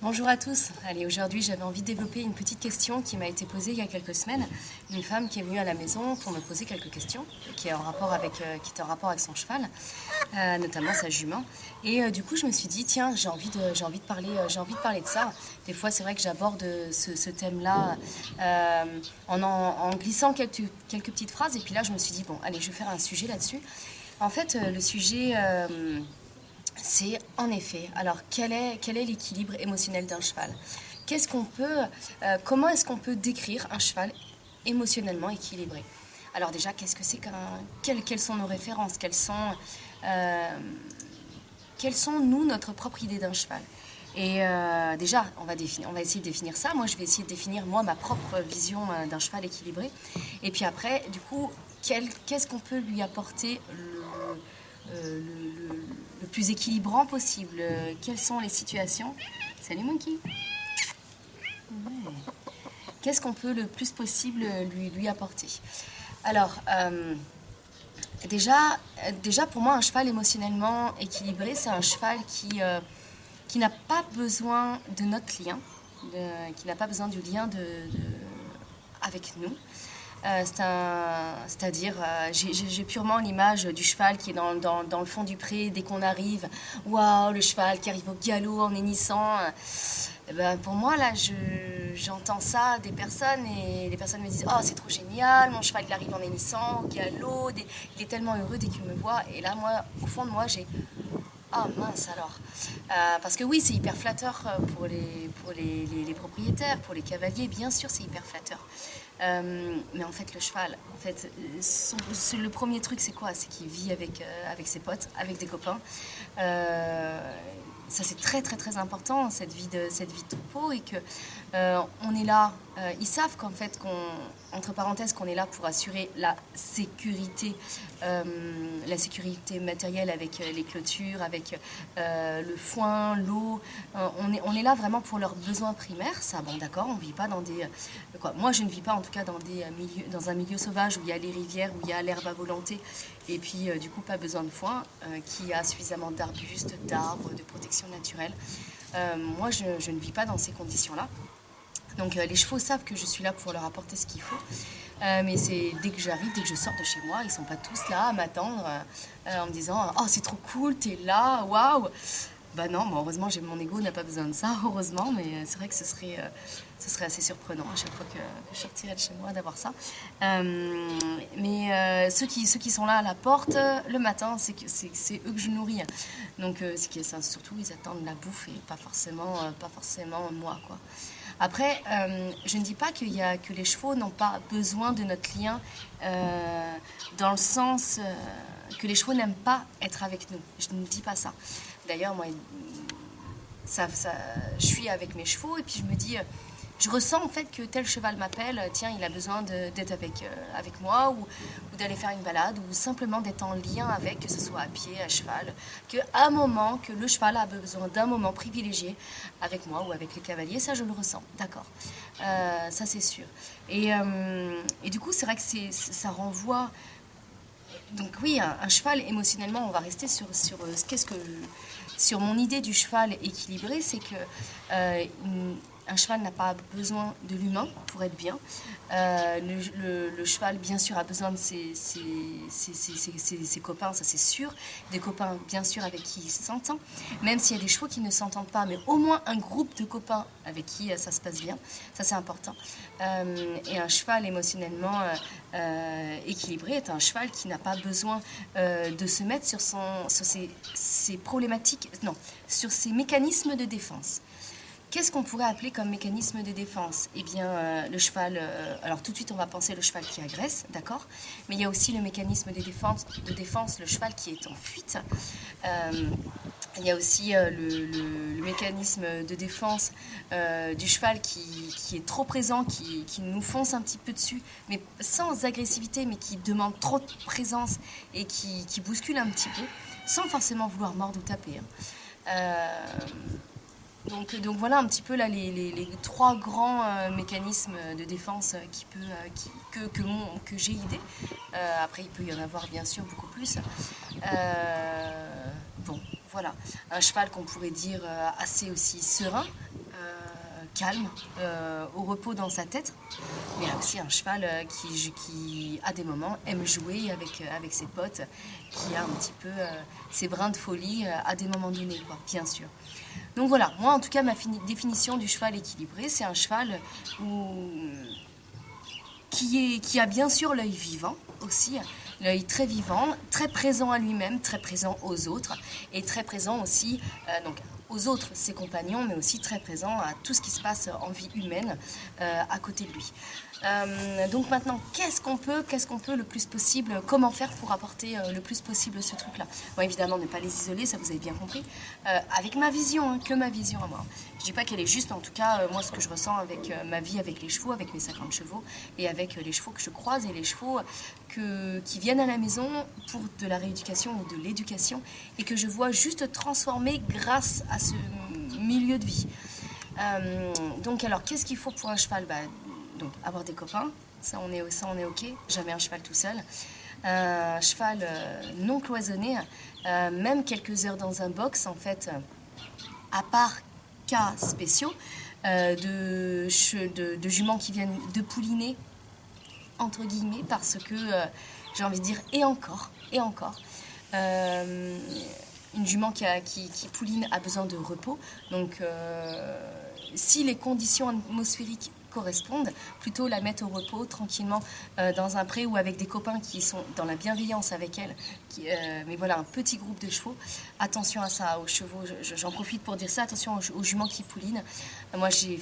Bonjour à tous. Allez, aujourd'hui j'avais envie de développer une petite question qui m'a été posée il y a quelques semaines. Une femme qui est venue à la maison pour me poser quelques questions, qui était en rapport avec son cheval, notamment sa jument. Et du coup je me suis dit tiens, j'ai envie de parler de ça. Des fois c'est vrai que j'aborde ce thème-là en glissant quelques petites phrases. Et puis là je me suis dit bon allez, je vais faire un sujet là-dessus. En fait le sujet c'est en effet, alors quel est l'équilibre émotionnel d'un cheval? Comment est-ce qu'on peut décrire un cheval émotionnellement équilibré? Alors déjà, qu'est-ce que c'est quelles sont nos références? Quelles sont nous, notre propre idée d'un cheval? Et déjà, on va essayer de définir ça. Moi, je vais essayer de définir, ma propre vision d'un cheval équilibré. Et puis après, du coup, qu'est-ce qu'on peut lui apporter le plus équilibrant possible? Quelles sont les situations? Salut Monkey. Ouais. Qu'est-ce qu'on peut le plus possible lui apporter? Alors, déjà pour moi, un cheval émotionnellement équilibré, c'est un cheval qui n'a pas besoin de notre lien, qui n'a pas besoin du lien avec nous. C'est-à-dire, j'ai purement l'image du cheval qui est dans le fond du pré dès qu'on arrive. Waouh, le cheval qui arrive au galop en hennissant. Et ben, pour moi, là, j'entends ça des personnes et les personnes me disent « Oh, c'est trop génial, mon cheval il arrive en hennissant, au galop, il est tellement heureux dès qu'il me voit. » Et là, moi, au fond de moi, j'ai « Ah mince alors !» Parce que oui, c'est hyper flatteur pour les propriétaires, pour les cavaliers, bien sûr, c'est hyper flatteur. Mais en fait, le cheval, le premier truc, c'est quoi? C'est qu'il vit avec ses potes, avec des copains. Ça, c'est très, très, très important, cette vie de troupeau, et que on est là. Ils savent qu'en fait, entre parenthèses, qu'on est là pour assurer la sécurité matérielle avec les clôtures, avec le foin, l'eau. On est là vraiment pour leurs besoins primaires. Ça, bon, d'accord, on vit pas dans des... Moi, je ne vis pas, en tout cas, dans un milieu sauvage où il y a les rivières, où il y a l'herbe à volonté, et puis, du coup, pas besoin de foin, qui a suffisamment d'arbustes, d'arbres, de protection naturelle. Moi, je ne vis pas dans ces conditions-là. Donc les chevaux savent que je suis là pour leur apporter ce qu'il faut. Mais c'est dès que j'arrive, dès que je sors de chez moi, ils sont pas tous là à m'attendre en me disant « Oh, c'est trop cool, t'es là, waouh !» Bah non, heureusement, mon ego n'a pas besoin de ça, heureusement, mais c'est vrai que ce serait assez surprenant à chaque fois que je sortirais de chez moi d'avoir ça. Mais ceux qui sont là à la porte le matin, c'est eux que je nourris. Donc surtout, ils attendent la bouffe et pas forcément moi, quoi. Après, je ne dis pas que les chevaux n'ont pas besoin de notre lien dans le sens que les chevaux n'aiment pas être avec nous. Je ne dis pas ça. D'ailleurs, moi, je suis avec mes chevaux et puis je me dis, je ressens en fait que tel cheval m'appelle, tiens, il a besoin d'être avec moi ou d'aller faire une balade ou simplement d'être en lien avec, que ce soit à pied, à cheval, que le cheval a besoin d'un moment privilégié avec moi ou avec les cavaliers, ça je le ressens, d'accord. Ça c'est sûr. Et du coup, c'est vrai que ça renvoie... Donc oui, un cheval, émotionnellement, on va rester sur mon idée du cheval équilibré, c'est que un cheval n'a pas besoin de l'humain pour être bien. Le cheval, bien sûr, a besoin de ses copains, ça c'est sûr. Des copains, bien sûr, avec qui il s'entend. Même s'il y a des chevaux qui ne s'entendent pas, mais au moins un groupe de copains avec qui ça se passe bien. Ça, c'est important. Et un cheval émotionnellement équilibré est un cheval qui n'a pas besoin de se mettre sur ses problématiques, non, sur ses mécanismes de défense. Qu'est-ce qu'on pourrait appeler comme mécanisme de défense? Eh bien, le cheval... alors tout de suite, on va penser le cheval qui agresse, d'accord? Mais il y a aussi le mécanisme de défense, le cheval qui est en fuite. Il y a aussi le mécanisme de défense du cheval qui est trop présent, qui nous fonce un petit peu dessus, mais sans agressivité, mais qui demande trop de présence et qui bouscule un petit peu, sans forcément vouloir mordre ou taper. Donc voilà un petit peu là les trois grands mécanismes de défense que j'ai idée. Après il peut y en avoir bien sûr beaucoup plus. Bon voilà, un cheval qu'on pourrait dire assez aussi serein, calme, au repos dans sa tête, mais aussi un cheval qui à des moments aime jouer avec ses potes, qui a un petit peu ses brins de folie à des moments donnés, quoi, bien sûr. Donc voilà, moi en tout cas ma définition du cheval équilibré, c'est un cheval qui a bien sûr l'œil vivant aussi, l'œil très vivant, très présent à lui-même, très présent aux autres, et très présent aussi donc aux autres, ses compagnons, mais aussi très présent à tout ce qui se passe en vie humaine à côté de lui. Donc maintenant, qu'est-ce qu'on peut le plus possible, comment faire pour apporter le plus possible ce truc-là? Bon, évidemment, ne pas les isoler, ça vous avez bien compris, avec ma vision, hein, que ma vision à moi. Je dis pas qu'elle est juste, en tout cas, moi ce que je ressens avec ma vie avec les chevaux, avec mes 50 chevaux, et avec les chevaux que je croise et les chevaux qui viennent à la maison pour de la rééducation ou de l'éducation, et que je vois juste transformer grâce à ce milieu de vie. Donc alors, qu'est-ce qu'il faut pour un cheval? Donc avoir des copains, ça on est ok, jamais un cheval tout seul. Un cheval non cloisonné, même quelques heures dans un box, en fait, à part cas spéciaux, de juments qui viennent de pouliner, entre guillemets, parce que, j'ai envie de dire, et encore, une jument qui pouline a besoin de repos, donc si les conditions atmosphériques correspondent, plutôt la mettre au repos tranquillement dans un pré ou avec des copains qui sont dans la bienveillance avec elle. Mais voilà, un petit groupe de chevaux. Attention à ça, aux chevaux, j'en profite pour dire ça, attention aux juments qui poulinent. Moi j'ai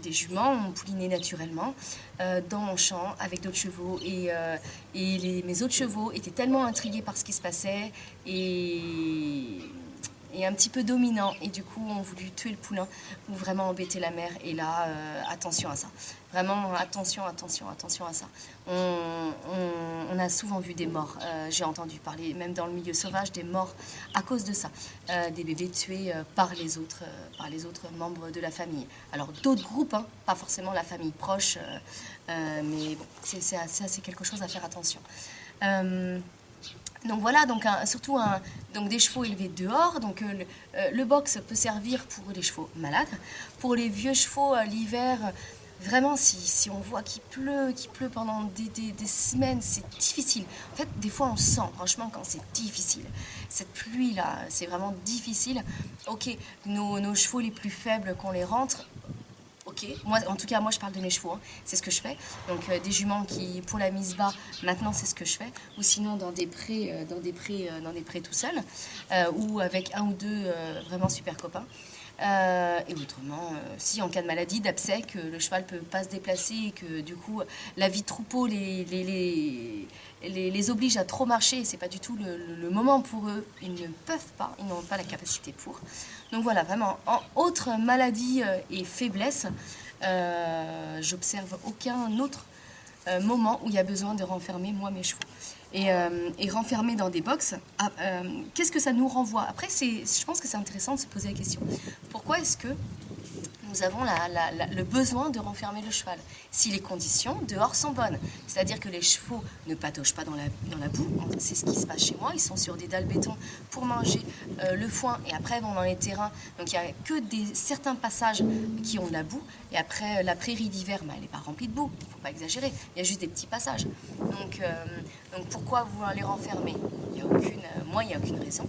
des juments ont pouliné naturellement dans mon champ avec d'autres chevaux et mes autres chevaux étaient tellement intrigués par ce qui se passait et un petit peu dominant, et du coup ont voulu tuer le poulain ou vraiment embêter la mère, et là attention à ça, vraiment attention à ça. On a souvent vu des morts, j'ai entendu parler même dans le milieu sauvage des morts à cause de ça, des bébés tués par les autres membres de la famille, alors d'autres groupes, hein, pas forcément la famille proche, mais bon, c'est quelque chose à faire attention. Donc voilà, donc surtout donc des chevaux élevés dehors. Donc le box peut servir pour les chevaux malades. Pour les vieux chevaux, l'hiver, vraiment, si on voit qu'il pleut pendant des semaines, c'est difficile. En fait, des fois, on sent, franchement, quand c'est difficile. Cette pluie-là, c'est vraiment difficile. Ok, nos chevaux les plus faibles, qu'on les rentre, ok, en tout cas, moi je parle de mes chevaux, hein. C'est ce que je fais. Donc des juments qui, pour la mise bas, maintenant c'est ce que je fais. Ou sinon dans des prés tout seul, ou avec un ou deux vraiment super copains. Et autrement, si en cas de maladie, d'abcès, que le cheval peut pas se déplacer et que du coup la vie de troupeau les oblige à trop marcher, et c'est pas du tout le moment pour eux, ils ne peuvent pas, ils n'ont pas la capacité pour. Donc voilà, vraiment, en autre maladie et faiblesse, j'observe aucun autre moment où il y a besoin de renfermer moi mes chevaux. Et renfermer dans des box, qu'est-ce que ça nous renvoie? Après, je pense que c'est intéressant de se poser la question. Pourquoi est-ce que nous avons le besoin de renfermer le cheval si les conditions dehors sont bonnes? C'est-à-dire que les chevaux ne patauchent pas dans la boue, c'est ce qui se passe chez moi, ils sont sur des dalles béton pour manger le foin et après vont dans les terrains. Donc il n'y a que certains passages qui ont de la boue, et après la prairie d'hiver, elle n'est pas remplie de boue, il ne faut pas exagérer, il y a juste des petits passages. Donc pourquoi vouloir les renfermer? Il n'y a aucune raison.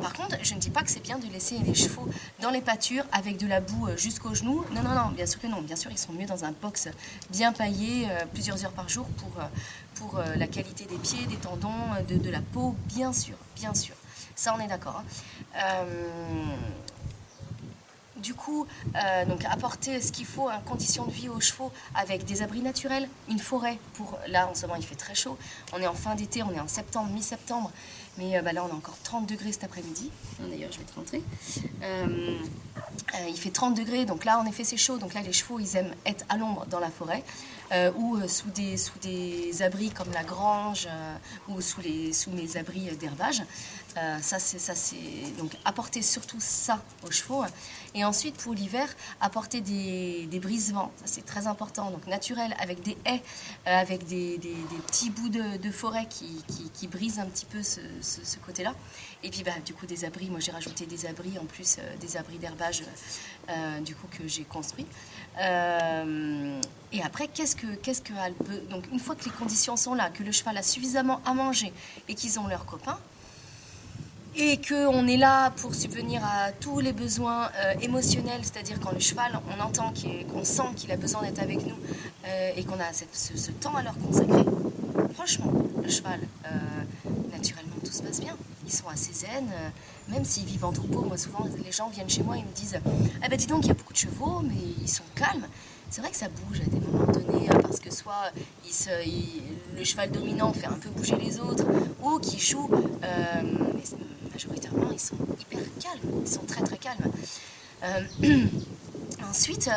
Par contre, je ne dis pas que c'est bien de laisser les chevaux dans les pâtures avec de la boue jusqu'aux genoux. Non, bien sûr que non. Bien sûr, ils sont mieux dans un box bien paillé plusieurs heures par jour pour la qualité des pieds, des tendons, de la peau, bien sûr. Ça, on est d'accord. Hein. Du coup, donc apporter ce qu'il faut en conditions de vie aux chevaux avec des abris naturels, une forêt. Là, en ce moment, il fait très chaud. On est en fin d'été, on est en septembre, mi-septembre. Mais là, on a encore 30 degrés cet après-midi. D'ailleurs, je vais te montrer. Il fait 30 degrés, donc là, en effet, c'est chaud. Donc là, les chevaux, ils aiment être à l'ombre dans la forêt ou sous des abris comme la grange ou sous mes abris d'herbage. Donc apporter surtout ça aux chevaux. Et ensuite, pour l'hiver, apporter des brise-vents. Ça, c'est très important. Donc naturel, avec des haies, avec des petits bouts de forêt qui brisent un petit peu ce côté-là. Et puis, du coup, des abris. Moi, j'ai rajouté des abris, en plus des abris d'herbage du coup, que j'ai construits. Et après, donc, une fois que les conditions sont là, que le cheval a suffisamment à manger et qu'ils ont leurs copains, et qu'on est là pour subvenir à tous les besoins émotionnels, c'est-à-dire quand le cheval, on entend qu'on sent qu'il a besoin d'être avec nous et qu'on a ce temps à leur consacrer. Franchement, le cheval, naturellement, tout se passe bien. Ils sont assez zen, même s'ils vivent en troupeau. Moi, souvent, les gens viennent chez moi et me disent « Ah ben dis donc, il y a beaucoup de chevaux, mais ils sont calmes. » C'est vrai que ça bouge à des moments donnés, parce que soit le cheval dominant fait un peu bouger les autres, ou qui joue, mais majoritairement, ils sont hyper calmes. Ils sont très très calmes. Ensuite,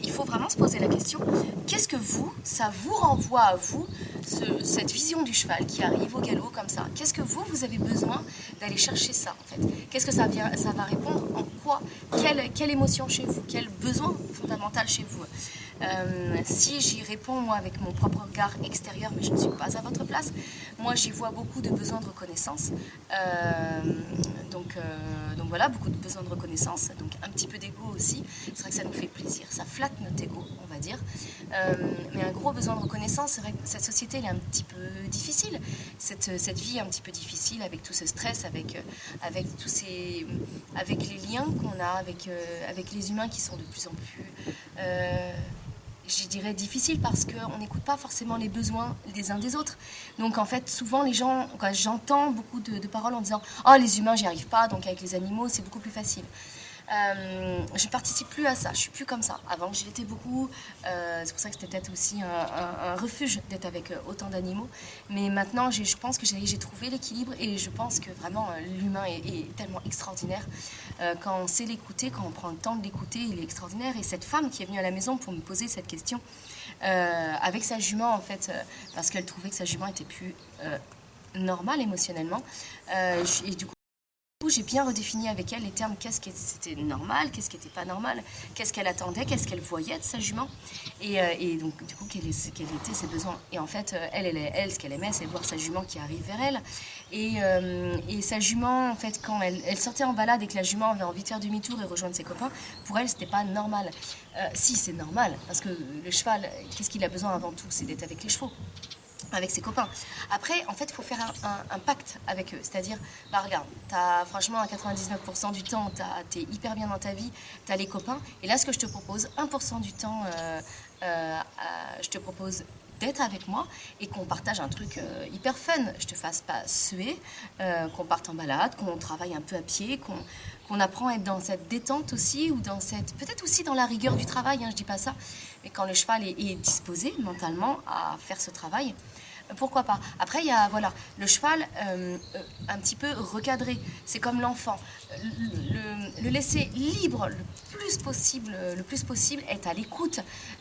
il faut vraiment se poser la question, qu'est-ce que ça vous renvoie à vous, cette vision du cheval qui arrive au galop comme ça? Qu'est-ce que vous avez besoin d'aller chercher ça en fait? Qu'est-ce que ça va répondre en quoi? Quelle émotion chez vous? Quel besoin fondamental chez vous? Si j'y réponds moi avec mon propre regard extérieur, mais je ne suis pas à votre place, moi j'y vois beaucoup de besoins de reconnaissance. Donc voilà, beaucoup de besoins de reconnaissance, donc un petit peu d'ego aussi. C'est vrai que ça nous fait plaisir, ça flatte notre ego, on va dire. Mais un gros besoin de reconnaissance, c'est vrai que cette société elle est un petit peu difficile, cette vie est un petit peu difficile avec tout ce stress, avec les liens qu'on a avec les humains qui sont de plus en plus je dirais difficile parce qu'on n'écoute pas forcément les besoins des uns des autres. Donc en fait, souvent les gens, j'entends beaucoup de paroles en disant « Oh, les humains, j'y arrive pas, donc avec les animaux, c'est beaucoup plus facile. » Je ne participe plus à ça, je suis plus comme ça. Avant, j'y étais beaucoup, c'est pour ça que c'était peut-être aussi un refuge d'être avec autant d'animaux. Mais maintenant, je pense que j'ai trouvé l'équilibre et je pense que vraiment l'humain est tellement extraordinaire. Quand on sait l'écouter, quand on prend le temps de l'écouter, il est extraordinaire. Et cette femme qui est venue à la maison pour me poser cette question, avec sa jument en fait, parce qu'elle trouvait que sa jument était plus normale émotionnellement, et du coup, j'ai bien redéfini avec elle les termes, qu'est-ce qui était normal, qu'est-ce qui n'était pas normal, qu'est-ce qu'elle attendait, qu'est-ce qu'elle voyait de sa jument, et donc du coup quels étaient ses besoins. Et en fait, elle ce qu'elle aimait, c'est voir sa jument qui arrive vers elle, et sa jument, en fait, quand elle sortait en balade et que la jument avait envie de faire demi-tour et rejoindre ses copains, pour elle, c'était pas normal. Si, c'est normal, parce que le cheval, qu'est-ce qu'il a besoin avant tout? C'est d'être avec les chevaux, avec ses copains. Après, en fait, il faut faire un pacte avec eux. C'est-à-dire, regarde, franchement, à 99% du temps, t'es hyper bien dans ta vie, t'as les copains. Et là, ce que je te propose, 1% du temps, je te propose d'être avec moi et qu'on partage un truc hyper fun. Je te fasse pas suer, qu'on parte en balade, qu'on travaille un peu à pied, qu'on apprend à être dans cette détente aussi, ou peut-être aussi dans la rigueur du travail, hein, je dis pas ça, mais quand le cheval est disposé mentalement à faire ce travail, pourquoi pas. Après, il y a le cheval un petit peu recadré. C'est comme l'enfant. Le laisser libre le plus possible, être à l'écoute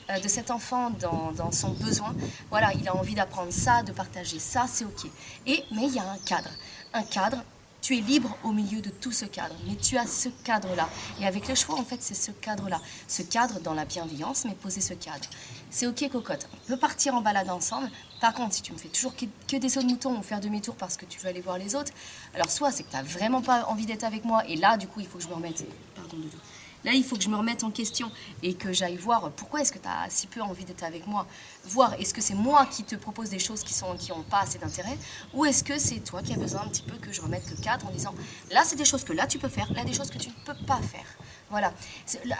de cet enfant dans son besoin. Voilà, il a envie d'apprendre ça, de partager ça, c'est ok. Mais il y a un cadre. Un cadre. Tu es libre au milieu de tout ce cadre, mais tu as ce cadre-là. Et avec les chevaux, en fait, c'est ce cadre-là. Ce cadre dans la bienveillance, mais poser ce cadre. C'est ok, cocotte. On peut partir en balade ensemble. Par contre, si tu me fais toujours que des sauts de mouton ou faire demi-tour parce que tu veux aller voir les autres, alors soit c'est que tu n'as vraiment pas envie d'être avec moi, et là, du coup, il faut que je me remette... Pardon, Doudou. Là, il faut que je me remette en question et que j'aille voir pourquoi est-ce que tu as si peu envie d'être avec moi. Voir, est-ce que c'est moi qui te propose des choses qui n'ont pas assez d'intérêt, ou est-ce que c'est toi qui as besoin un petit peu que je remette le cadre en disant là, c'est des choses que là, tu peux faire, là, des choses que tu ne peux pas faire. Voilà.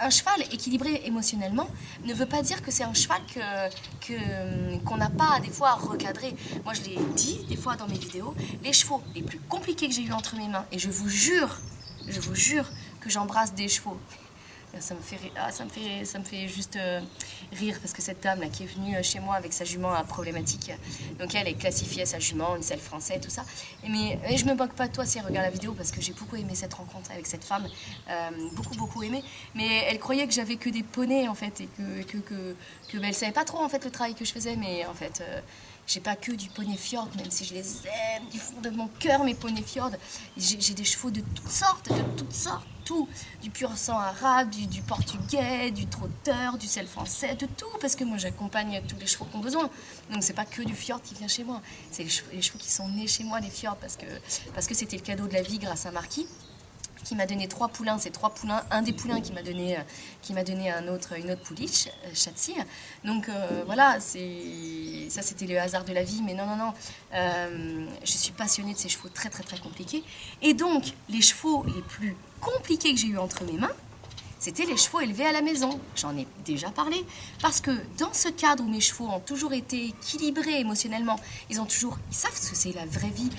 Un cheval équilibré émotionnellement ne veut pas dire que c'est un cheval qu'on n'a pas des fois à recadrer. Moi, je l'ai dit des fois dans mes vidéos, les chevaux les plus compliqués que j'ai eu entre mes mains, et je vous jure que j'embrasse des chevaux Ça me fait juste rire parce que cette dame là qui est venue chez moi avec sa jument problématique, donc elle est classifiée sa jument, une selle français, tout ça. Mais je me moque pas de toi si elle regarde la vidéo parce que j'ai beaucoup aimé cette rencontre avec cette femme, beaucoup aimé. Mais elle croyait que j'avais que des poneys en fait et elle savait pas trop en fait le travail que je faisais, mais en fait. J'ai pas que du poney fjord, même si je les aime du fond de mon cœur, mes poney fjord. J'ai des chevaux de toutes sortes, tout. Du pur sang arabe, du portugais, du trotteur, du sel français, de tout, parce que moi j'accompagne tous les chevaux qui ont besoin. Donc c'est pas que du fjord qui vient chez moi, c'est les chevaux qui sont nés chez moi, les fjords, parce que c'était le cadeau de la vie grâce à Marquis, qui m'a donné 3 poulains, c'est 3 poulains, un des poulains qui m'a donné une autre pouliche, Chatsi. Donc voilà, ça c'était le hasard de la vie, mais non, je suis passionnée de ces chevaux très compliqués. Et donc, les chevaux les plus compliqués que j'ai eu entre mes mains, c'était les chevaux élevés à la maison. J'en ai déjà parlé, parce que dans ce cadre où mes chevaux ont toujours été équilibrés émotionnellement, ils savent ce que c'est la vraie vie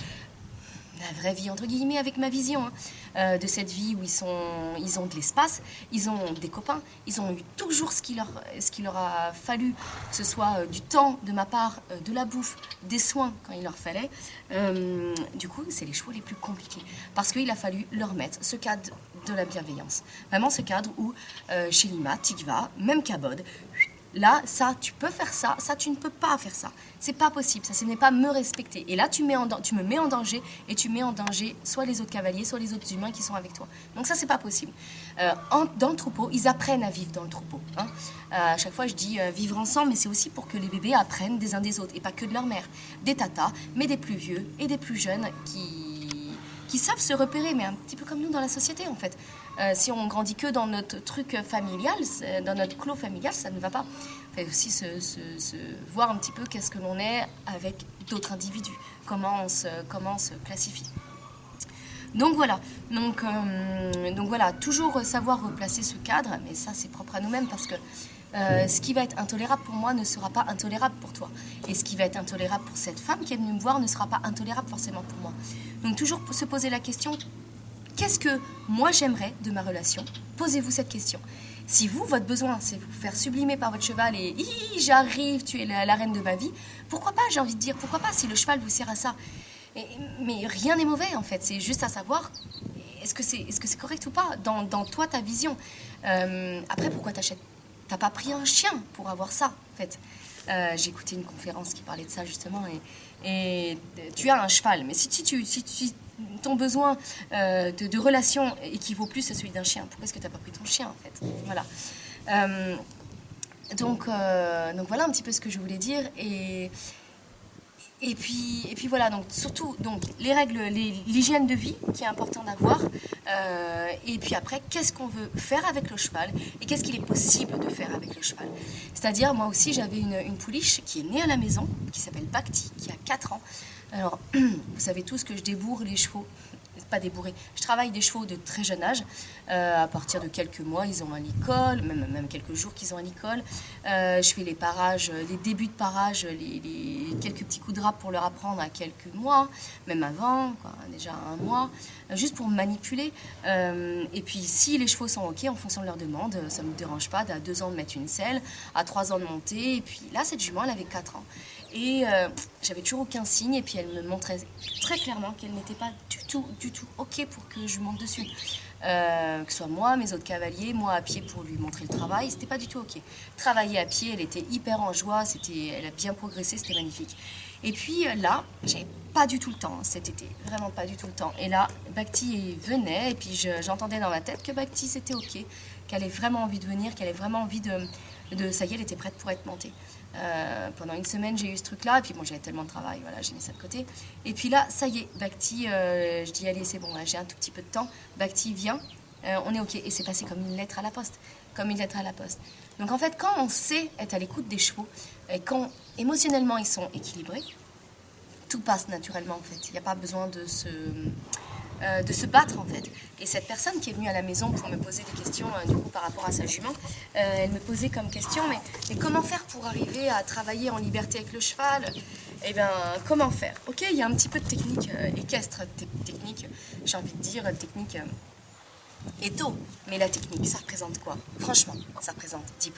entre guillemets, avec ma vision de cette vie où ils ont de l'espace, ils ont des copains, ils ont eu toujours ce qu'il leur a fallu, que ce soit du temps de ma part, de la bouffe, des soins quand il leur fallait. Du coup, c'est les chevaux les plus compliqués parce qu'il a fallu leur mettre ce cadre de la bienveillance. Vraiment ce cadre où chez Lima, Tikva, même Kabod, là, ça, tu peux faire ça, tu ne peux pas faire ça. C'est pas possible, ça, ce n'est pas me respecter. Et là, tu me mets en danger, et tu mets en danger soit les autres cavaliers, soit les autres humains qui sont avec toi. Donc ça, c'est pas possible. Dans le troupeau, ils apprennent à vivre dans le troupeau. À chaque fois, je dis vivre ensemble, mais c'est aussi pour que les bébés apprennent des uns des autres, et pas que de leur mère. Des tatas, mais des plus vieux et des plus jeunes qui savent se repérer, mais un petit peu comme nous dans la société, en fait. Si on grandit que dans notre truc familial, dans notre clos familial, ça ne va pas. Il faut aussi se voir un petit peu qu'est-ce que l'on est avec d'autres individus, comment on se classifie. Donc voilà, toujours savoir replacer ce cadre, mais ça c'est propre à nous-mêmes parce que ce qui va être intolérable pour moi ne sera pas intolérable pour toi. Et ce qui va être intolérable pour cette femme qui est venue me voir ne sera pas intolérable forcément pour moi. Donc toujours se poser la question, qu'est-ce que moi j'aimerais de ma relation? Posez-vous cette question. Si vous, votre besoin, c'est vous faire sublimer par votre cheval et « j'arrive, tu es la reine de ma vie », pourquoi pas, j'ai envie de dire, pourquoi pas si le cheval vous sert à ça? Mais rien n'est mauvais en fait, c'est juste à savoir est-ce que c'est correct ou pas dans toi, ta vision. Après, pourquoi t'as pas pris un chien pour avoir ça en fait? J'ai écouté une conférence qui parlait de ça justement et tu as un cheval, mais si ton besoin de relation équivaut plus à celui d'un chien, pourquoi est-ce que tu n'as pas pris ton chien en fait? Voilà. Donc voilà un petit peu ce que je voulais dire et puis voilà, donc surtout donc les règles, l'hygiène de vie qui est important d'avoir, et puis après qu'est-ce qu'on veut faire avec le cheval et qu'est-ce qu'il est possible de faire avec le cheval. C'est-à-dire moi aussi j'avais une pouliche qui est née à la maison, qui s'appelle Bhakti, qui a 4 ans. Alors vous savez tous que je débourre les chevaux. Pas débourré. Je travaille des chevaux de très jeune âge. À partir de quelques mois, ils ont à l'école, même quelques jours qu'ils ont à l'école. Je fais les parages, les débuts de parage, les quelques petits coups de rap pour leur apprendre à quelques mois, même avant, quoi, déjà 1 mois, juste pour manipuler. Et puis si les chevaux sont OK en fonction de leur demande, ça ne me dérange pas à 2 ans de mettre une selle, à 3 ans de monter. Et puis là, cette jument, elle avait 4 ans. Et j'avais toujours aucun signe et puis elle me montrait très clairement qu'elle n'était pas du tout OK pour que je monte dessus. Que ce soit moi, mes autres cavaliers, moi à pied pour lui montrer le travail, c'était pas du tout OK. Travailler à pied, elle était hyper en joie, elle a bien progressé, c'était magnifique. Et puis là, j'avais pas du tout le temps cet été, vraiment pas du tout le temps. Et là, Bhakti venait et puis j'entendais dans ma tête que Bhakti c'était OK, qu'elle avait vraiment envie de venir, qu'elle avait vraiment envie de ça y est, elle était prête pour être montée. Pendant 1 semaine, j'ai eu ce truc-là, et puis bon, j'avais tellement de travail, voilà, j'ai mis ça de côté. Et puis là, ça y est, Bhakti, je dis, allez, c'est bon, là, j'ai un tout petit peu de temps. Bhakti vient, on est OK. Et c'est passé comme une lettre à la poste. Donc en fait, quand on sait être à l'écoute des chevaux, et quand émotionnellement ils sont équilibrés, tout passe naturellement en fait. Il n'y a pas besoin de se battre en fait. Et cette personne qui est venue à la maison pour me poser des questions du coup par rapport à sa jument, elle me posait comme question mais comment faire pour arriver à travailler en liberté avec le cheval? Eh bien comment faire? Ok, il y a un petit peu de technique équestre, technique, j'ai envie de dire technique et tôt. Mais la technique, ça représente quoi? Franchement, ça représente 10%.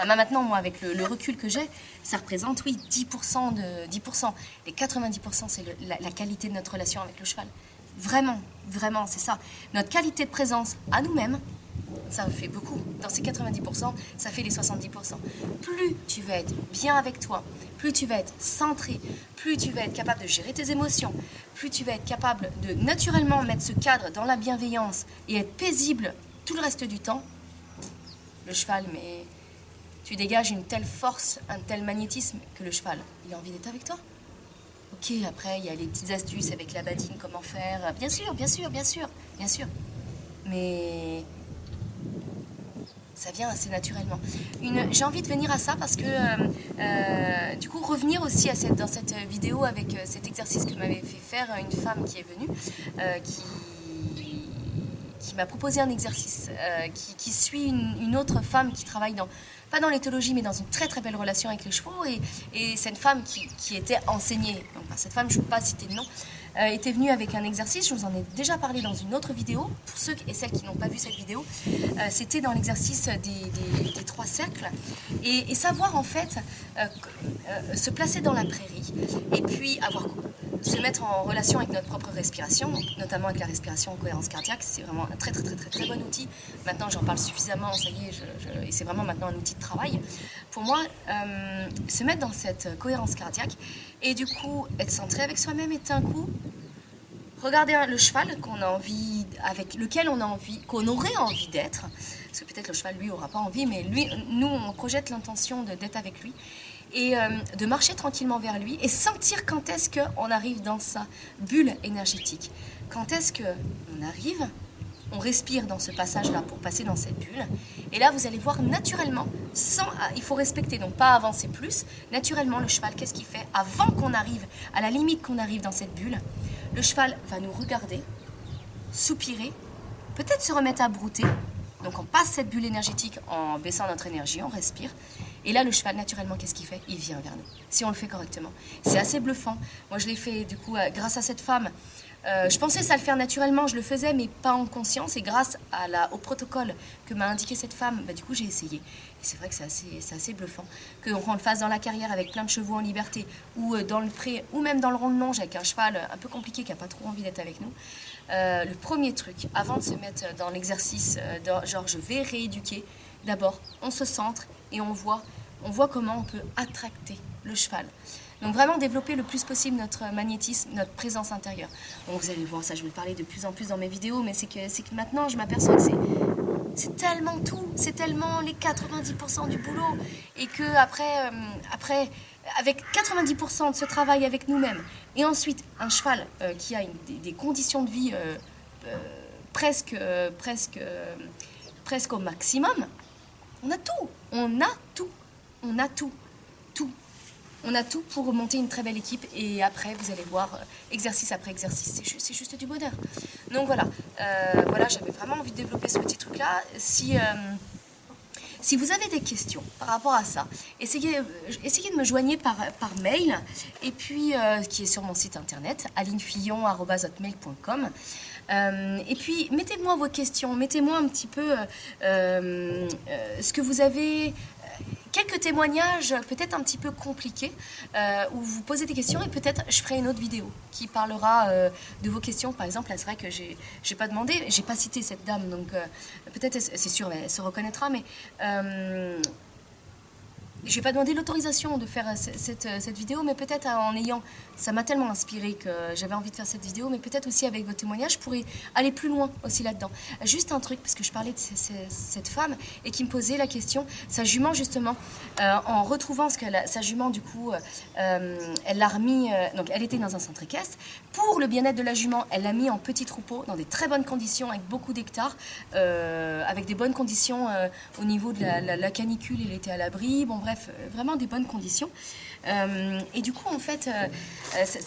Enfin, maintenant, moi, avec le recul que j'ai, ça représente, oui, 10% de 10%. Les 90%, c'est la qualité de notre relation avec le cheval. Vraiment, vraiment, c'est ça. Notre qualité de présence à nous-mêmes, ça fait beaucoup. Dans ces 90%, ça fait les 70%. Plus tu vas être bien avec toi, plus tu vas être centré, plus tu vas être capable de gérer tes émotions, plus tu vas être capable de naturellement mettre ce cadre dans la bienveillance et être paisible tout le reste du temps, le cheval, mais tu dégages une telle force, un tel magnétisme que le cheval, il a envie d'être avec toi. Ok, après, il y a les petites astuces avec la badine, comment faire. Bien sûr, bien sûr, bien sûr, bien sûr. Mais ça vient assez naturellement. J'ai envie de venir à ça parce que, du coup, revenir aussi dans cette vidéo avec cet exercice que m'avait fait faire une femme qui est venue, qui m'a proposé un exercice, qui suit une autre femme qui travaille pas dans l'éthologie, mais dans une très très belle relation avec les chevaux. Et c'est une femme qui était enseignée. Donc, cette femme, je ne peux pas citer le nom, était venue avec un exercice. Je vous en ai déjà parlé dans une autre vidéo. Pour ceux et celles qui n'ont pas vu cette vidéo, c'était dans l'exercice des 3 cercles. Et savoir en fait se placer dans la prairie et puis se mettre en relation avec notre propre respiration, notamment avec la respiration en cohérence cardiaque. C'est vraiment un très très très très très bon outil. Maintenant j'en parle suffisamment, ça y est, et c'est vraiment maintenant un outil de travail. Pour moi, se mettre dans cette cohérence cardiaque et du coup être centré avec soi-même et d'un coup regarder le cheval qu'on a envie, avec lequel qu'on aurait envie d'être, parce que peut-être le cheval lui aura pas envie, mais nous on projette l'intention d'être avec lui. Et de marcher tranquillement vers lui et sentir quand est-ce qu'on arrive dans sa bulle énergétique. Quand est-ce qu'on arrive, on respire dans ce passage-là pour passer dans cette bulle. Et là, vous allez voir naturellement, il faut respecter, donc pas avancer plus. Naturellement, le cheval, qu'est-ce qu'il fait? Avant qu'on arrive, à la limite qu'on arrive dans cette bulle, le cheval va nous regarder, soupirer, peut-être se remettre à brouter. Donc on passe cette bulle énergétique en baissant notre énergie, on respire. Et là, le cheval, naturellement, qu'est-ce qu'il fait? Il vient vers nous, si on le fait correctement. C'est assez bluffant. Moi, je l'ai fait, du coup, grâce à cette femme. Je pensais ça le faire naturellement, je le faisais, mais pas en conscience. Et grâce au protocole que m'a indiqué cette femme, du coup, j'ai essayé. Et c'est vrai que c'est assez bluffant. Qu'on le fasse dans la carrière avec plein de chevaux en liberté, ou dans le pré, ou même dans le rond de longe avec un cheval un peu compliqué qui n'a pas trop envie d'être avec nous. Le premier truc, avant de se mettre dans l'exercice, genre je vais rééduquer, d'abord, on se centre et on voit comment on peut attracter le cheval. Donc vraiment développer le plus possible notre magnétisme, notre présence intérieure. Donc vous allez voir, ça je vais le parler de plus en plus dans mes vidéos, mais c'est que maintenant je m'aperçois que c'est tellement tout, c'est tellement les 90% du boulot. Et que après avec 90% de ce travail avec nous-mêmes, et ensuite un cheval qui a des conditions de vie presque au maximum, on a tout, on a tout pour monter une très belle équipe. Et après, vous allez voir, exercice après exercice, c'est juste du bonheur. Donc voilà, j'avais vraiment envie de développer ce petit truc-là. Si vous avez des questions par rapport à ça, essayez de me joigner par mail, et puis qui est sur mon site internet, alinefillon@hotmail.com. Et puis, mettez-moi vos questions, mettez-moi un petit peu ce que vous avez... quelques témoignages peut-être un petit peu compliqués où vous posez des questions, et peut-être je ferai une autre vidéo qui parlera de vos questions. Par exemple, là c'est vrai que j'ai pas demandé, j'ai pas cité cette dame, donc peut-être c'est sûr elle se reconnaîtra, mais je vais pas demander l'autorisation de faire cette vidéo, mais peut-être ça m'a tellement inspiré que j'avais envie de faire cette vidéo, mais peut-être aussi avec vos témoignages, je pourrais aller plus loin aussi là-dedans. Juste un truc, parce que je parlais de cette femme et qui me posait la question, sa jument justement, en retrouvant sa jument du coup, elle l'a remis, donc elle était dans un centre équestre, pour le bien-être de la jument, elle l'a mis en petit troupeau, dans des très bonnes conditions, avec beaucoup d'hectares, avec des bonnes conditions au niveau de la canicule, il était à l'abri, bon bref, vraiment des bonnes conditions. Et du coup, en fait,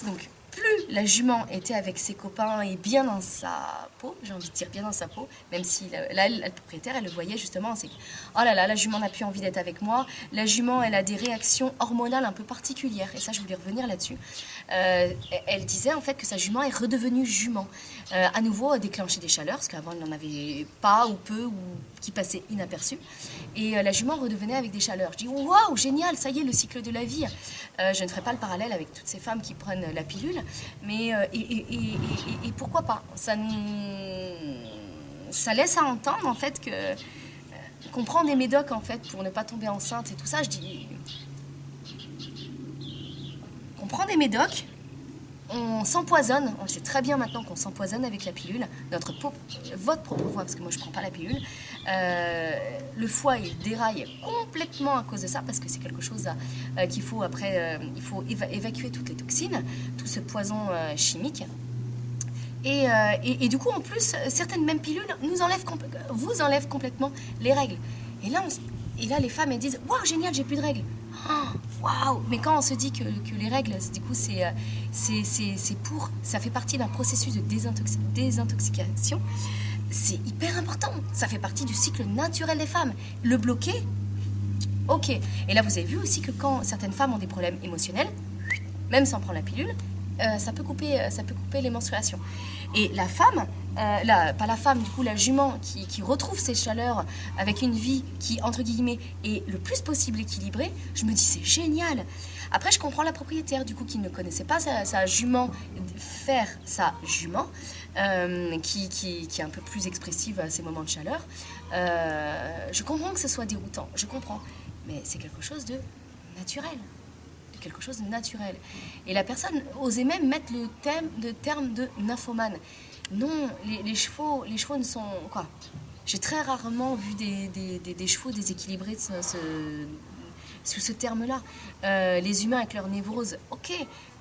donc, plus la jument était avec ses copains et bien dans sa peau, j'ai envie de dire bien dans sa peau, même si là, la propriétaire, elle le voyait justement, c'est que, oh là là, la jument n'a plus envie d'être avec moi, la jument, elle a des réactions hormonales un peu particulières, et ça, je voulais revenir là-dessus. Elle disait en fait que sa jument est redevenue jument, à nouveau déclencher des chaleurs, parce qu'avant, il n'en avait pas ou peu, ou qui passaient inaperçus, et la jument redevenait avec des chaleurs. Je dis, waouh, génial, ça y est, le cycle de la vie. Je ne ferai pas le parallèle avec toutes ces femmes qui prennent la pilule, mais et pourquoi pas, ça laisse à entendre en fait que qu'on prend des médocs en fait pour ne pas tomber enceinte et tout ça. Je dis qu'on prend des médocs, on s'empoisonne, on le sait très bien maintenant qu'on s'empoisonne avec la pilule, votre propre foie, parce que moi je prends pas la pilule. Le foie il déraille complètement à cause de ça, parce que c'est quelque chose qu'il faut après, il faut évacuer toutes les toxines, tout ce poison chimique. Et du coup, en plus, certaines mêmes pilules vous enlèvent complètement les règles. Et là, les femmes, elles disent « Waouh, génial, j'ai plus de règles !» Waouh. Mais quand on se dit que les règles, du coup, ça fait partie d'un processus de désintoxication, c'est hyper important. Ça fait partie du cycle naturel des femmes. Le bloquer, ok. Et là, vous avez vu aussi que quand certaines femmes ont des problèmes émotionnels, même sans prendre la pilule, ça peut couper les menstruations. Et la femme, pas la femme, du coup la jument qui retrouve ses chaleurs avec une vie qui, entre guillemets, est le plus possible équilibrée, je me dis c'est génial. Après je comprends la propriétaire, du coup, qui ne connaissait pas sa jument faire sa jument, qui est un peu plus expressive à ces moments de chaleur. Je comprends que ce soit déroutant, je comprends, mais c'est quelque chose de naturel. Quelque chose de naturel. Et la personne osait même mettre le terme de nymphomane. Non, les chevaux ne sont... Quoi ? J'ai très rarement vu des chevaux déséquilibrés sous ce terme-là. Les humains avec leur névrose, ok,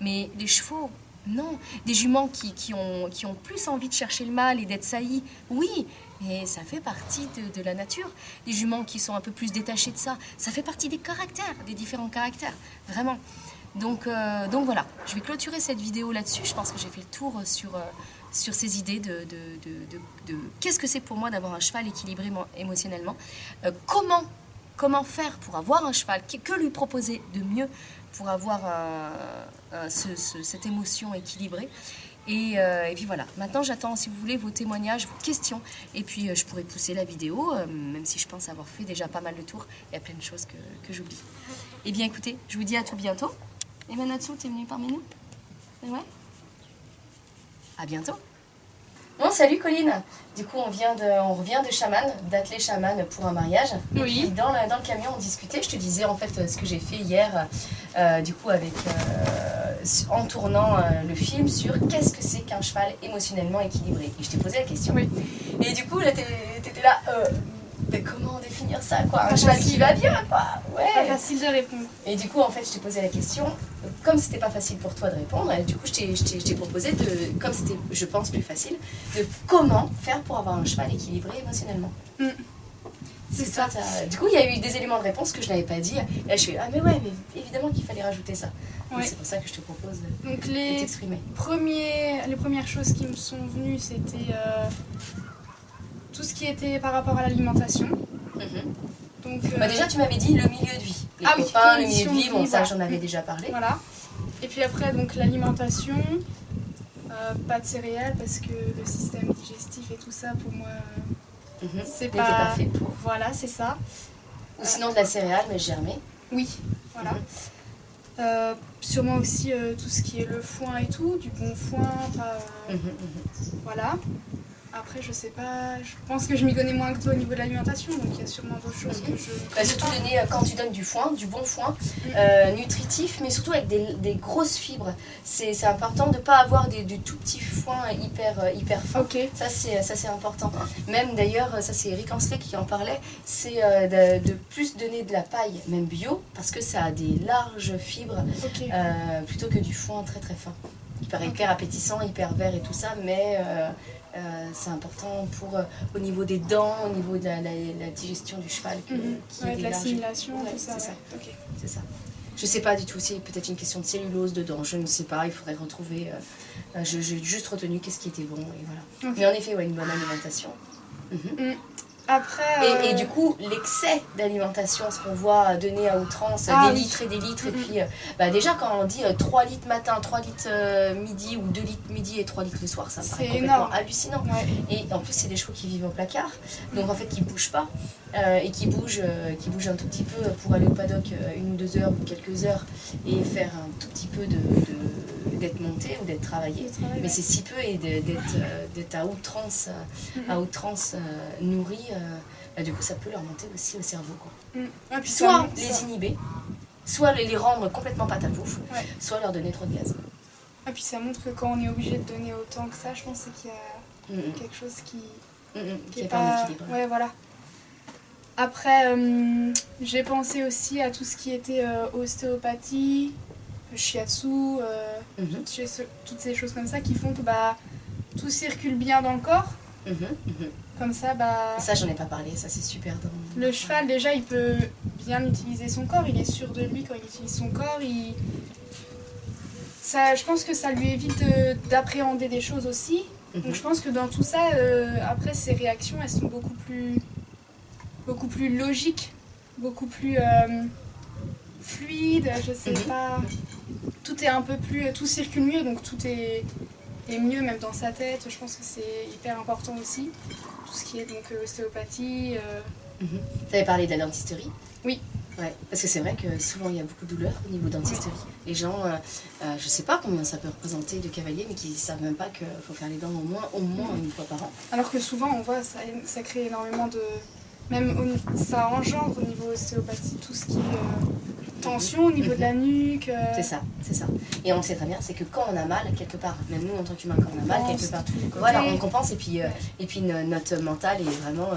mais les chevaux, non. Des juments qui ont plus envie de chercher le mal et d'être saillies, oui, mais ça fait partie de la nature. Des juments qui sont un peu plus détachés de ça, ça fait partie des caractères, des différents caractères, vraiment. Donc voilà, je vais clôturer cette vidéo là-dessus. Je pense que j'ai fait le tour sur ces idées de qu'est-ce que c'est pour moi d'avoir un cheval équilibré émotionnellement. Comment faire pour avoir un cheval, que lui proposer de mieux pour avoir cette émotion équilibrée. Et puis voilà, maintenant j'attends, si vous voulez, vos témoignages, vos questions. Et puis je pourrais pousser la vidéo, même si je pense avoir fait déjà pas mal de tours. Il y a plein de choses que j'oublie. Eh bien écoutez, je vous dis à tout bientôt. Et Manatsu, t'es venue parmi nous? Ouais. À bientôt. Bon, salut Colline. Du coup, on revient de chaman, d'atteler chaman pour un mariage. Et oui. puis dans le camion, on discutait. Je te disais en fait ce que j'ai fait hier, du coup, en tournant le film sur qu'est-ce que c'est qu'un cheval émotionnellement équilibré. Et je t'ai posé la question. Oui. Et du coup, là, t'étais là. Mais comment définir ça, quoi? Un cheval qui va bien, quoi. Ouais. Pas facile de répondre. Et du coup, en fait, je t'ai posé la question. Comme c'était pas facile pour toi de répondre, du coup, je t'ai proposé comme c'était, je pense, plus facile, de comment faire pour avoir un cheval équilibré émotionnellement. C'est ça. Du coup, il y a eu des éléments de réponse que je n'avais pas dit. Et là, je suis mais ouais, mais évidemment qu'il fallait rajouter ça. Ouais. C'est pour ça que je te propose Donc de t'exprimer. les premières choses qui me sont venues, c'était tout ce qui était par rapport à l'alimentation. Donc, déjà, tu m'avais dit le milieu de vie. Les copains, le milieu de vie, bon, ça, j'en avais déjà parlé. Voilà. Et puis après, donc l'alimentation, pas de céréales parce que le système digestif et tout ça, pour moi, c'est pas fait pour. Voilà, c'est ça. Ou sinon de la céréale, mais germée. Oui, voilà. Sûrement aussi tout ce qui est le foin et tout, du bon foin, voilà. Après, je sais pas, je pense que je m'y connais moins que toi au niveau de l'alimentation, donc il y a sûrement d'autres choses que je... surtout quand tu donnes du foin, du bon foin, nutritif, mais surtout avec des grosses fibres. C'est important de ne pas avoir du tout petit foin hyper fin. Okay. Ça, c'est important. Même d'ailleurs, ça c'est Eric Ansley qui en parlait, c'est de plus donner de la paille, même bio, parce que ça a des larges fibres, plutôt que du foin très très fin. Qui paraît hyper appétissant, hyper vert et tout ça, mais c'est important au niveau des dents, au niveau de la digestion du cheval, qui est de l'assimilation, ouais, tout ça. C'est ça. Okay. C'est ça. Je sais pas du tout, c'est peut-être une question de cellulose dedans, je ne sais pas, il faudrait retrouver. J'ai juste retenu qu'est-ce qui était bon et voilà. Okay. Mais en effet, ouais, une bonne alimentation. Après, Et du coup, l'excès d'alimentation, ce qu'on voit donner à outrance, des litres et des litres, et puis déjà quand on dit 3 litres matin, 3 litres midi, ou 2 litres midi et 3 litres le soir, ça me paraît complètement hallucinant. Ouais. Et en plus, c'est des chevaux qui vivent au placard, donc en fait qui ne bougent pas, et qui bougent un tout petit peu pour aller au paddock 1 ou 2 heures ou quelques heures, et faire un tout petit peu d'être monté ou d'être travaillé. Mais c'est si peu, et d'être à outrance, nourri, du coup ça peut leur monter aussi au cerveau, quoi. Soit les inhiber, soit les rendre complètement patapouf, soit leur donner trop de gaz. Et puis ça montre que quand on est obligé de donner autant que ça, je pense qu'il y a quelque chose qui est pas en équilibre. Ouais, voilà. Après, j'ai pensé aussi à tout ce qui était ostéopathie, shiatsu, toutes ces choses comme ça qui font que tout circule bien dans le corps. Comme ça, ça, j'en ai pas parlé, ça c'est super. Le cheval, déjà, il peut bien utiliser son corps, il est sûr de lui quand il utilise son corps. Je pense que ça lui évite d'appréhender des choses aussi. Donc je pense que dans tout ça, après, ses réactions, elles sont beaucoup plus logiques, beaucoup plus fluides, je sais pas. Tout est un peu plus... Tout circule mieux, donc tout est mieux, même dans sa tête. Je pense que c'est hyper important aussi. Tout ce qui est donc ostéopathie. Tu avais parlé de la dentisterie ? Oui. Ouais, parce que c'est vrai que souvent il y a beaucoup de douleurs au niveau dentisterie. Les gens, je sais pas combien ça peut représenter de cavaliers, mais qui ne savent même pas qu'il faut faire les dents au moins 1 fois par an. Alors que souvent on voit ça crée énormément de... Même ça engendre au niveau ostéopathie tout ce qui est tension au niveau de la nuque. C'est ça. Et on sait très bien, c'est que quand on a mal, quelque part, même nous en tant qu'humains, quand on a mal, quelque part, voilà, on compense, et puis notre mental est vraiment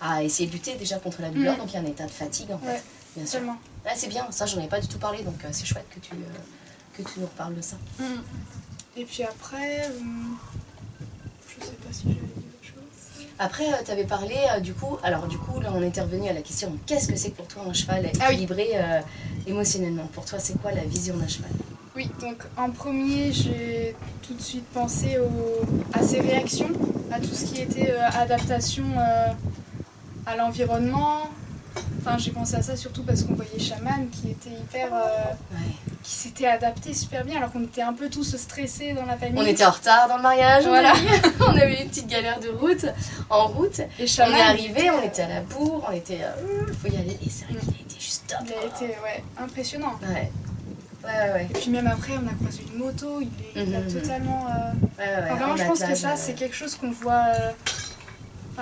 à essayer de lutter déjà contre la douleur, donc il y a un état de fatigue en fait. Bien sûr. Là, c'est bien, ça j'en ai pas du tout parlé, donc c'est chouette que tu nous reparles de ça. Et puis après, je sais pas si j'avais dit autre chose. Après, tu avais parlé, du coup, là on est revenu à la question, qu'est-ce que c'est que pour toi un cheval équilibré émotionnellement ? Pour toi, c'est quoi la vision d'un cheval ? Oui, donc en premier, j'ai tout de suite pensé à ses réactions, à tout ce qui était adaptation à l'environnement. Enfin, j'ai pensé à ça surtout parce qu'on voyait Shaman qui était hyper... qui s'était adapté super bien alors qu'on était un peu tous stressés dans la panique. On était en retard dans le mariage, voilà. On avait une petite galère en route. Et Shaman, on est arrivé, on était à la bourre, on était... faut y aller, et c'est vrai qu'il a été juste top. Il a été impressionnant. Ouais. Et puis même après, on a croisé une moto, il a totalement... vraiment, je pense que ça, c'est quelque chose qu'on voit...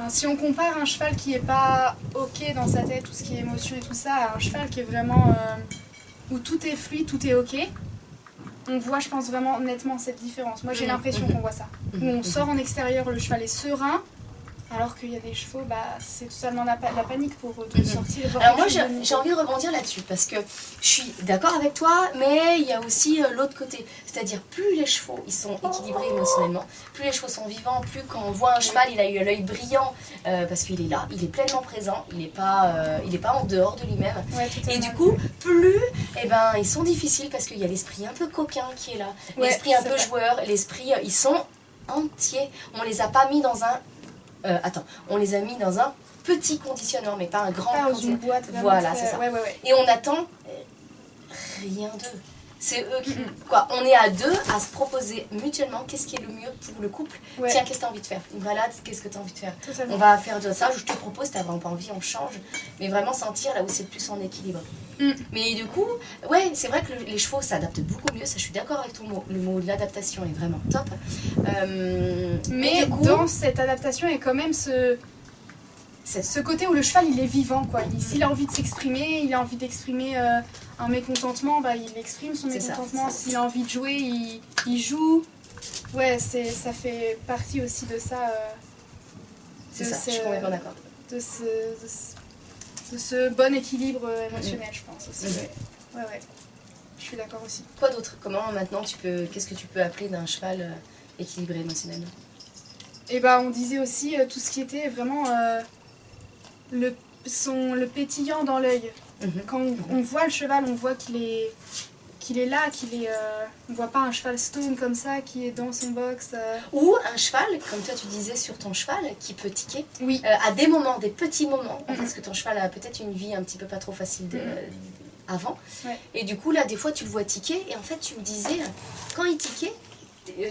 si on compare un cheval qui est pas ok dans sa tête, tout ce qui est émotion et tout ça, à un cheval qui est vraiment... où tout est fluide, tout est ok, on voit, je pense, vraiment nettement cette différence. Moi, j'ai l'impression qu'on voit ça. Où on sort en extérieur, le cheval est serein, alors qu'il y a des chevaux, c'est totalement la panique pour sortir. Alors moi, j'ai envie de rebondir là-dessus, parce que je suis d'accord avec toi, mais il y a aussi l'autre côté. C'est-à-dire, plus les chevaux ils sont équilibrés émotionnellement, plus les chevaux sont vivants, plus quand on voit un cheval, il a eu l'œil brillant, parce qu'il est là, il est pleinement présent, il n'est pas en dehors de lui-même. Et du coup, plus ils sont difficiles, parce qu'il y a l'esprit un peu coquin qui est là, l'esprit un peu joueur, l'esprit, ils sont entiers. On les a pas mis dans un... on les a mis dans un petit conditionnement, mais pas un grand conditionnement. Dans une boîte. Voilà, c'est ça. Et on attend rien d'eux. C'est eux qui... On est à deux à se proposer mutuellement qu'est-ce qui est le mieux pour le couple. Tiens, qu'est-ce que tu as envie de faire ? Une balade, qu'est-ce que tu as envie de faire ? On va faire de ça, je te propose, tu n'as vraiment pas envie, on change. Mais vraiment sentir là où c'est le plus en équilibre. Mais du coup, c'est vrai que les chevaux s'adaptent beaucoup mieux, ça je suis d'accord avec ton mot. Le mot de l'adaptation est vraiment top. Mais du coup, dans cette adaptation, il y a quand même ce côté où le cheval il est vivant, quoi. S'il a envie de s'exprimer, il a envie d'exprimer un mécontentement, il exprime son mécontentement. S'il a envie de jouer, il joue. Ça fait partie aussi de ça. Je suis complètement d'accord. De ce bon équilibre émotionnel, je pense aussi. Je suis d'accord aussi. Quoi d'autre ? Comment maintenant qu'est-ce que tu peux appeler d'un cheval équilibré émotionnellement ? Et on disait aussi tout ce qui était vraiment le pétillant dans l'œil. Quand on voit le cheval, on voit qu'il est là, on voit pas un cheval stone comme ça qui est dans son box. Ou un cheval, comme toi tu disais sur ton cheval, qui peut tiquer. Oui. À des moments, des petits moments, parce que ton cheval a peut-être une vie un petit peu pas trop facile avant. Ouais. Et du coup, là, des fois, tu le vois tiquer. Et en fait, tu me disais, quand il tiquait,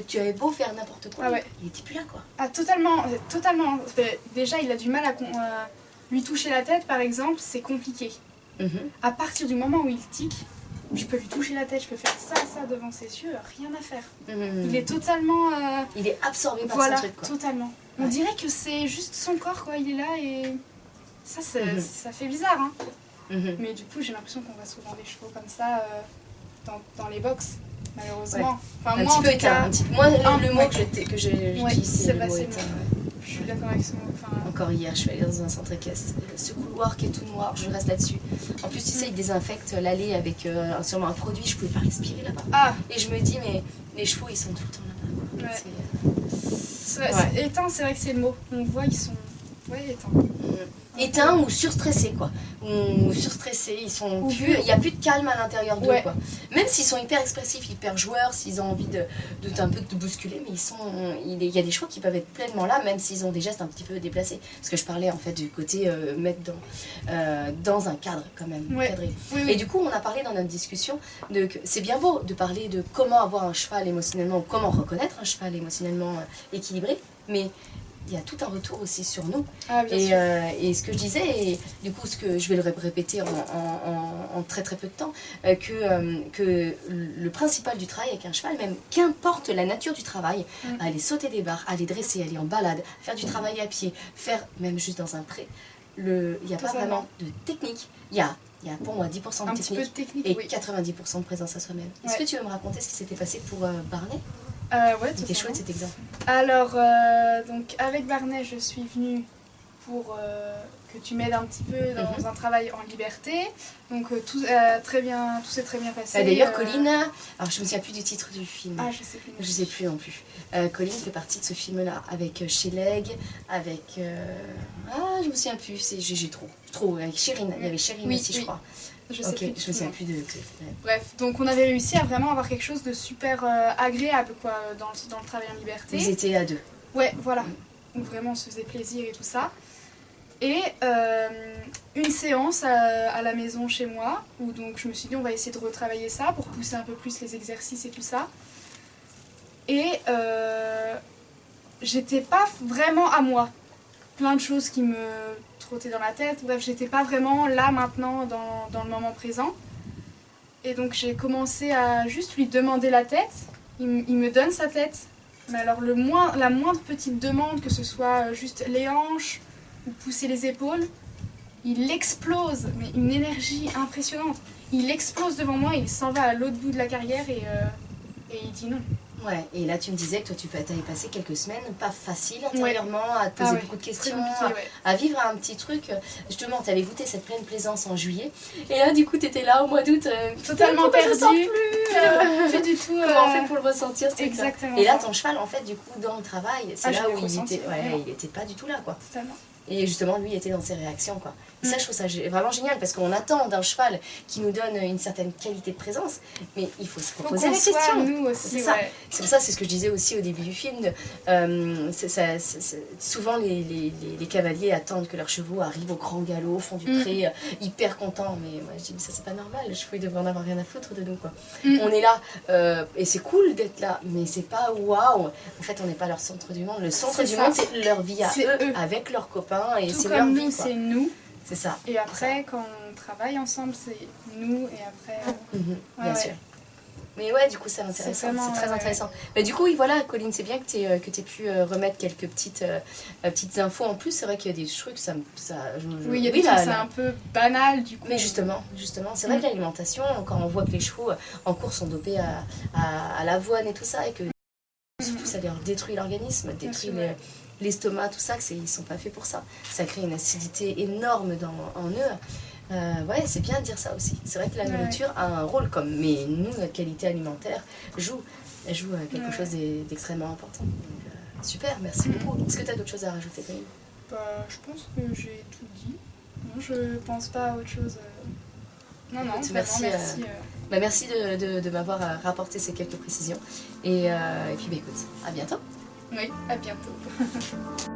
tu avais beau faire n'importe quoi, il était plus là, quoi. Ah, totalement. Déjà, il a du mal à lui toucher la tête, par exemple, c'est compliqué. À partir du moment où il tique, je peux lui toucher la tête, je peux faire ça devant ses yeux, rien à faire. Il est totalement... Il est absorbé par son truc, quoi. Totalement. On dirait que c'est juste son corps, quoi. Il est là et... Ça, ça fait bizarre, hein. Mais du coup, j'ai l'impression qu'on voit souvent des chevaux comme ça dans les box, malheureusement. Enfin, un moi, petit peu éteint. Moi, le mot que j'ai dit, c'est le mot éteint. éteint. Je suis d'accord avec ce mot. Encore hier, je suis allée dans un centre équestre. Ce couloir qui est tout noir, je reste là-dessus. En plus, tu sais, ils désinfectent l'allée avec sûrement un produit, je pouvais pas respirer là-bas. Ah. Et je me dis, mais les chevaux, ils sont tout le temps là-bas. C'est éteint, c'est vrai que c'est le mot. On voit, ils sont éteints. Éteints ou surstressés, quoi. Ou surstressés, ils sont plus... Il n'y a plus de calme à l'intérieur d'eux, quoi. Même s'ils sont hyper expressifs, hyper joueurs, s'ils ont envie un peu de te bousculer, mais il y a des chevaux qui peuvent être pleinement là, même s'ils ont des gestes un petit peu déplacés. Parce que je parlais, en fait, du côté mettre dans un cadre, quand même, cadré. Et du coup, on a parlé dans notre discussion que c'est bien beau de parler de comment avoir un cheval émotionnellement, ou comment reconnaître un cheval émotionnellement équilibré, mais... il y a tout un retour aussi sur nous. Et ce que je disais, et du coup ce que je vais le répéter en très très peu de temps, que le principal du travail avec un cheval, même qu'importe la nature du travail, aller sauter des barres, aller dresser, aller en balade, faire du travail à pied, faire même juste dans un pré, il n'y a pas vraiment de technique. Il y a pour moi 10% de technique et 90% de présence à soi-même. Est-ce que tu veux me raconter ce qui s'était passé pour Barney? C'était chouette cet exemple. Alors, donc avec Barney, je suis venue pour que tu m'aides un petit peu dans un travail en liberté. Donc tout s'est très bien passé. D'ailleurs, Colline, alors je me souviens plus du titre du film. Ah, je sais plus. Je sais plus non plus. Colline fait partie de ce film-là avec Sheleg, avec je me souviens plus. J'ai trop avec Chérine. Il y avait Chérine aussi, je crois. Je sais plus. Je me souviens plus de. Bref, donc on avait réussi à vraiment avoir quelque chose de super agréable, quoi, dans le travail en liberté. Vous étiez à deux. Ouais, voilà. Donc vraiment, on se faisait plaisir et tout ça. Et une séance à la maison chez moi, où donc je me suis dit on va essayer de retravailler ça pour pousser un peu plus les exercices et tout ça. Et j'étais pas vraiment à moi. Plein de choses qui me trottaient dans la tête. Bref, j'étais pas vraiment là maintenant dans le moment présent. Et donc j'ai commencé à juste lui demander la tête. Il me donne sa tête. Mais alors la moindre petite demande, que ce soit juste les hanches ou pousser les épaules, il explose, mais une énergie impressionnante. Il explose devant moi, il s'en va à l'autre bout de la carrière et il dit non. Ouais, et là tu me disais que toi tu avais passé quelques semaines pas faciles intérieurement, à te poser beaucoup de questions, à vivre un petit truc. Justement, tu avais goûté cette pleine plaisance en juillet, et là du coup tu étais là au mois d'août, totalement perdue, je sens plus, plus du tout. Comment on fait pour le ressentir, ce truc-là. Exactement. Et là ton cheval, en fait, du coup, dans le travail, c'est là où il était pas du tout là, quoi. Totalement. Et justement, lui était dans ses réactions, quoi. Et ça, je trouve ça vraiment génial, parce qu'on attend d'un cheval qui nous donne une certaine qualité de présence, mais il faut se poser la question. Nous aussi, c'est ça. C'est pour ça, c'est ce que je disais aussi au début du film. Souvent, les cavaliers attendent que leurs chevaux arrivent au grand galop, font du pré, hyper contents. Mais moi, je dis, mais ça, c'est pas normal. Les chevaux, ils devraient en avoir rien à foutre de nous, quoi. On est là, et c'est cool d'être là, mais c'est pas waouh. En fait, on n'est pas leur centre du monde. Le centre du monde, c'est leur vie à eux, avec leurs copains. Et tout c'est comme leur nous, vie, c'est nous. C'est ça. Et après, quand on travaille ensemble, c'est nous. Et après... bien sûr. Mais ouais, du coup, c'est intéressant. C'est très intéressant. Mais du coup, oui, voilà, Colline, c'est bien que tu aies pu remettre quelques petites infos en plus. C'est vrai qu'il y a des trucs, oui, il y a des trucs, c'est un peu banal, du coup. Mais justement, c'est vrai que l'alimentation, quand on voit que les chevaux en course sont dopés à l'avoine et tout ça, et que surtout ça leur détruit l'organisme, détruit l'estomac, tout ça, ils sont pas faits pour ça. Ça crée une acidité énorme en eux. Ouais, c'est bien de dire ça aussi. C'est vrai que la nourriture a un rôle, mais nous, notre qualité alimentaire joue quelque chose d'extrêmement important. Donc, super, merci beaucoup. Est-ce que tu as d'autres choses à rajouter, Camille? Je pense que j'ai tout dit. Non, je pense pas à autre chose. Non, non, Écoute, vraiment, merci, merci. merci de m'avoir rapporté ces quelques précisions. Et puis, écoute, à bientôt. Oui, à bientôt.